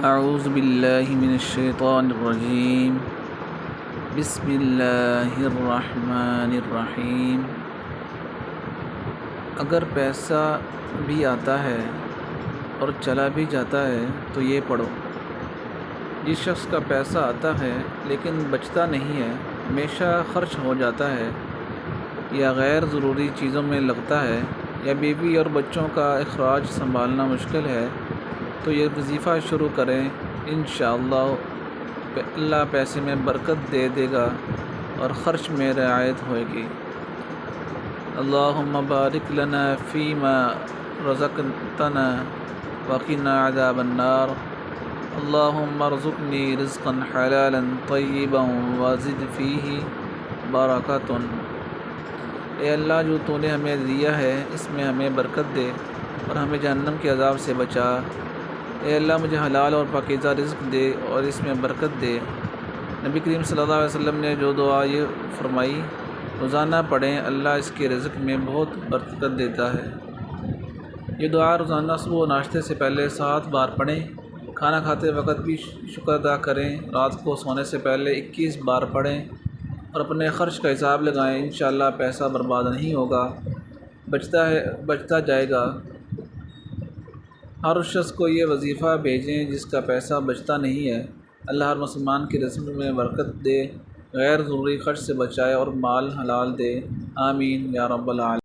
اعوذ باللہ من الشیطان الرجیم بسم اللہ الرحمن الرحیم۔ اگر پیسہ بھی آتا ہے اور چلا بھی جاتا ہے تو یہ پڑھو۔ جس شخص کا پیسہ آتا ہے لیکن بچتا نہیں ہے، ہمیشہ خرچ ہو جاتا ہے یا غیر ضروری چیزوں میں لگتا ہے یا بیوی اور بچوں کا اخراج سنبھالنا مشکل ہے، تو یہ وظیفہ شروع کریں۔ انشاءاللہ اللہ پیسے میں برکت دے دے گا اور خرچ میں رعایت ہوئے گی۔ اللہم بارک لنا فیما رزقتنا وقنا عذاب النار۔ اللہم ارزقنی رزقا حلالا طیبا وزد فیہ برکۃ۔ اے اللہ، جو تو نے ہمیں دیا ہے اس میں ہمیں برکت دے اور ہمیں جہنم کے عذاب سے بچا۔ اے اللہ، مجھے حلال اور پاکیزہ رزق دے اور اس میں برکت دے۔ نبی کریم صلی اللہ علیہ وسلم نے جو دعا یہ فرمائی، روزانہ پڑھیں، اللہ اس کے رزق میں بہت برکت دیتا ہے۔ یہ دعا روزانہ صبح و ناشتے سے پہلے 7 بار پڑھیں، کھانا کھاتے وقت بھی شکر ادا کریں، رات کو سونے سے پہلے 21 بار پڑھیں اور اپنے خرچ کا حساب لگائیں۔ انشاءاللہ پیسہ برباد نہیں ہوگا، بچتا جائے گا۔ ہر اس شخص کو یہ وظیفہ بھیجیں جس کا پیسہ بچتا نہیں ہے۔ اللہ ہر مسلمان کے رزق میں برکت دے، غیر ضروری خرچ سے بچائے اور مال حلال دے۔ آمین یا رب العالمین۔